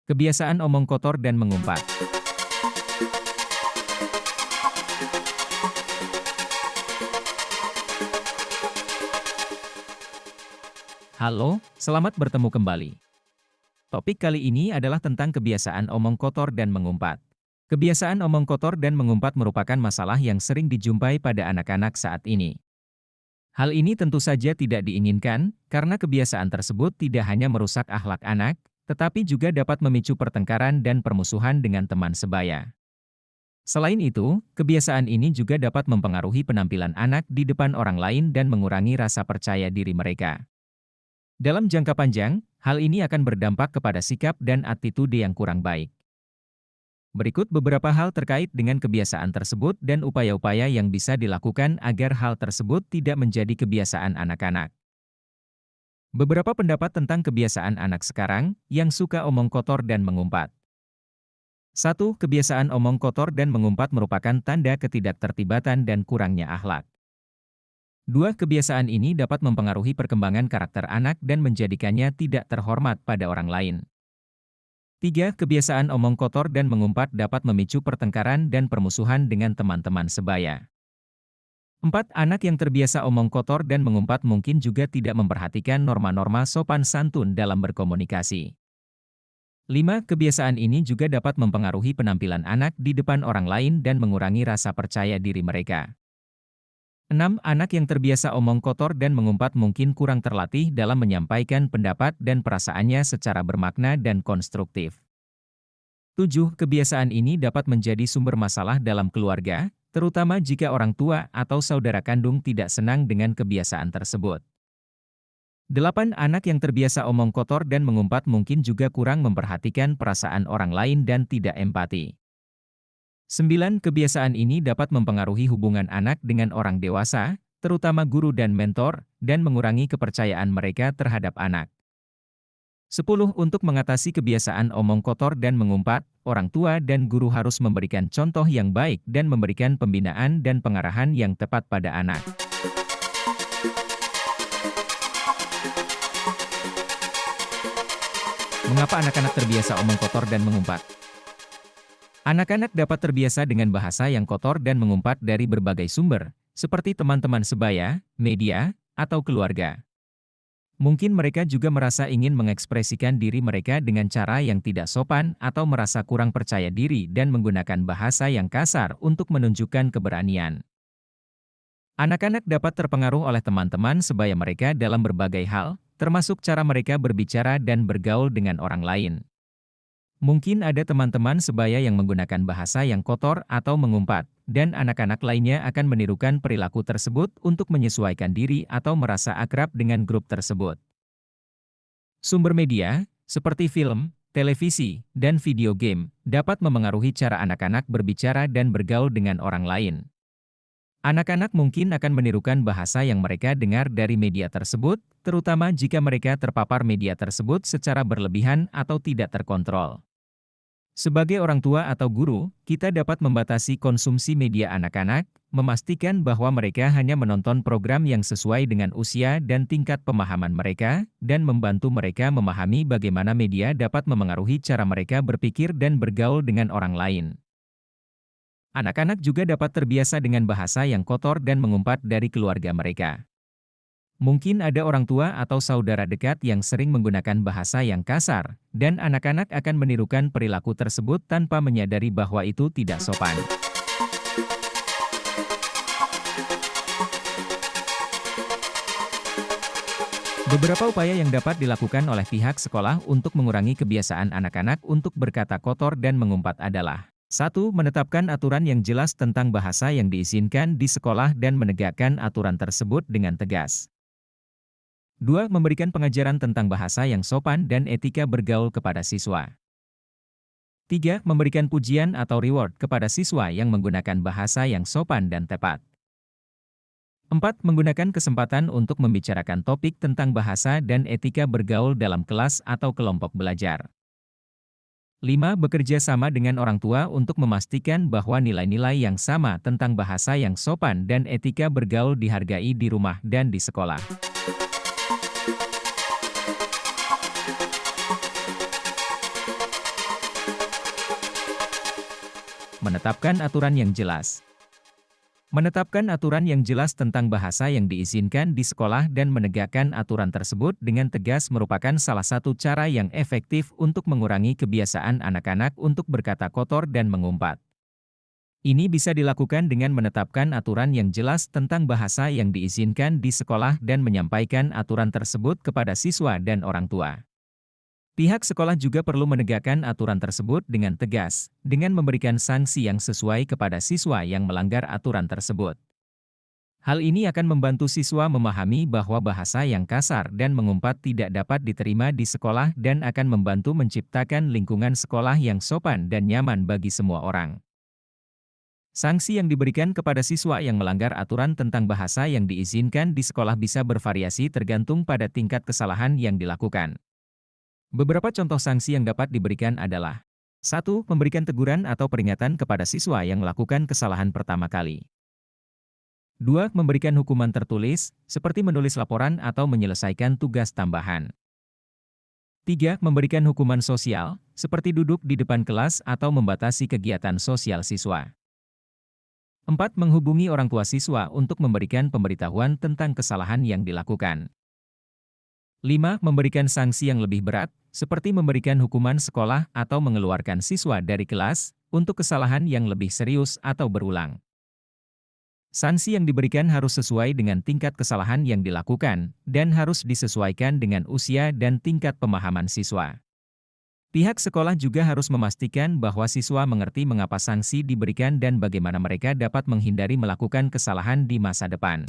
Kebiasaan omong kotor dan mengumpat. Halo, selamat bertemu kembali. Topik kali ini adalah tentang kebiasaan omong kotor dan mengumpat. Kebiasaan omong kotor dan mengumpat merupakan masalah yang sering dijumpai pada anak-anak saat ini. Hal ini tentu saja tidak diinginkan, karena kebiasaan tersebut tidak hanya merusak akhlak anak, tetapi juga dapat memicu pertengkaran dan permusuhan dengan teman sebaya. Selain itu, kebiasaan ini juga dapat mempengaruhi penampilan anak di depan orang lain dan mengurangi rasa percaya diri mereka. Dalam jangka panjang, hal ini akan berdampak kepada sikap dan attitude yang kurang baik. Berikut beberapa hal terkait dengan kebiasaan tersebut dan upaya-upaya yang bisa dilakukan agar hal tersebut tidak menjadi kebiasaan anak-anak. Beberapa pendapat tentang kebiasaan anak sekarang yang suka omong kotor dan mengumpat. 1. Kebiasaan omong kotor dan mengumpat merupakan tanda ketidaktertibatan dan kurangnya akhlak. 2. Kebiasaan ini dapat mempengaruhi perkembangan karakter anak dan menjadikannya tidak terhormat pada orang lain. 3. Kebiasaan omong kotor dan mengumpat dapat memicu pertengkaran dan permusuhan dengan teman-teman sebaya. 4. Anak yang terbiasa omong kotor dan mengumpat mungkin juga tidak memperhatikan norma-norma sopan santun dalam berkomunikasi. 5. Kebiasaan ini juga dapat mempengaruhi penampilan anak di depan orang lain dan mengurangi rasa percaya diri mereka. 6. Anak yang terbiasa omong kotor dan mengumpat mungkin kurang terlatih dalam menyampaikan pendapat dan perasaannya secara bermakna dan konstruktif. 7. Kebiasaan ini dapat menjadi sumber masalah dalam keluarga, terutama jika orang tua atau saudara kandung tidak senang dengan kebiasaan tersebut. 8. Anak yang terbiasa omong kotor dan mengumpat mungkin juga kurang memperhatikan perasaan orang lain dan tidak empati. 9. Kebiasaan ini dapat mempengaruhi hubungan anak dengan orang dewasa, terutama guru dan mentor, dan mengurangi kepercayaan mereka terhadap anak. 10. Untuk mengatasi kebiasaan omong kotor dan mengumpat, orang tua dan guru harus memberikan contoh yang baik dan memberikan pembinaan dan pengarahan yang tepat pada anak. Mengapa anak-anak terbiasa omong kotor dan mengumpat? Anak-anak dapat terbiasa dengan bahasa yang kotor dan mengumpat dari berbagai sumber, seperti teman-teman sebaya, media, atau keluarga. Mungkin mereka juga merasa ingin mengekspresikan diri mereka dengan cara yang tidak sopan atau merasa kurang percaya diri dan menggunakan bahasa yang kasar untuk menunjukkan keberanian. Anak-anak dapat terpengaruh oleh teman-teman sebaya mereka dalam berbagai hal, termasuk cara mereka berbicara dan bergaul dengan orang lain. Mungkin ada teman-teman sebaya yang menggunakan bahasa yang kotor atau mengumpat, dan anak-anak lainnya akan menirukan perilaku tersebut untuk menyesuaikan diri atau merasa akrab dengan grup tersebut. Sumber media, seperti film, televisi, dan video game, dapat memengaruhi cara anak-anak berbicara dan bergaul dengan orang lain. Anak-anak mungkin akan menirukan bahasa yang mereka dengar dari media tersebut, terutama jika mereka terpapar media tersebut secara berlebihan atau tidak terkontrol. Sebagai orang tua atau guru, kita dapat membatasi konsumsi media anak-anak, memastikan bahwa mereka hanya menonton program yang sesuai dengan usia dan tingkat pemahaman mereka, dan membantu mereka memahami bagaimana media dapat memengaruhi cara mereka berpikir dan bergaul dengan orang lain. Anak-anak juga dapat terbiasa dengan bahasa yang kotor dan mengumpat dari keluarga mereka. Mungkin ada orang tua atau saudara dekat yang sering menggunakan bahasa yang kasar, dan anak-anak akan menirukan perilaku tersebut tanpa menyadari bahwa itu tidak sopan. Beberapa upaya yang dapat dilakukan oleh pihak sekolah untuk mengurangi kebiasaan anak-anak untuk berkata kotor dan mengumpat adalah: 1. Menetapkan aturan yang jelas tentang bahasa yang diizinkan di sekolah dan menegakkan aturan tersebut dengan tegas. 2. Memberikan pengajaran tentang bahasa yang sopan dan etika bergaul kepada siswa. 3. Memberikan pujian atau reward kepada siswa yang menggunakan bahasa yang sopan dan tepat. 4. Menggunakan kesempatan untuk membicarakan topik tentang bahasa dan etika bergaul dalam kelas atau kelompok belajar. 5. Bekerja sama dengan orang tua untuk memastikan bahwa nilai-nilai yang sama tentang bahasa yang sopan dan etika bergaul dihargai di rumah dan di sekolah. Menetapkan aturan yang jelas. Menetapkan aturan yang jelas tentang bahasa yang diizinkan di sekolah dan menegakkan aturan tersebut dengan tegas merupakan salah satu cara yang efektif untuk mengurangi kebiasaan anak-anak untuk berkata kotor dan mengumpat. Ini bisa dilakukan dengan menetapkan aturan yang jelas tentang bahasa yang diizinkan di sekolah dan menyampaikan aturan tersebut kepada siswa dan orang tua. Pihak sekolah juga perlu menegakkan aturan tersebut dengan tegas, dengan memberikan sanksi yang sesuai kepada siswa yang melanggar aturan tersebut. Hal ini akan membantu siswa memahami bahwa bahasa yang kasar dan mengumpat tidak dapat diterima di sekolah dan akan membantu menciptakan lingkungan sekolah yang sopan dan nyaman bagi semua orang. Sanksi yang diberikan kepada siswa yang melanggar aturan tentang bahasa yang diizinkan di sekolah bisa bervariasi tergantung pada tingkat kesalahan yang dilakukan. Beberapa contoh sanksi yang dapat diberikan adalah 1. Memberikan teguran atau peringatan kepada siswa yang melakukan kesalahan pertama kali. 2. Memberikan hukuman tertulis, seperti menulis laporan atau menyelesaikan tugas tambahan. 3. Memberikan hukuman sosial, seperti duduk di depan kelas atau membatasi kegiatan sosial siswa. 4. Menghubungi orang tua siswa untuk memberikan pemberitahuan tentang kesalahan yang dilakukan. 5. Memberikan sanksi yang lebih berat, seperti memberikan hukuman sekolah atau mengeluarkan siswa dari kelas, untuk kesalahan yang lebih serius atau berulang. Sanksi yang diberikan harus sesuai dengan tingkat kesalahan yang dilakukan, dan harus disesuaikan dengan usia dan tingkat pemahaman siswa. Pihak sekolah juga harus memastikan bahwa siswa mengerti mengapa sanksi diberikan dan bagaimana mereka dapat menghindari melakukan kesalahan di masa depan.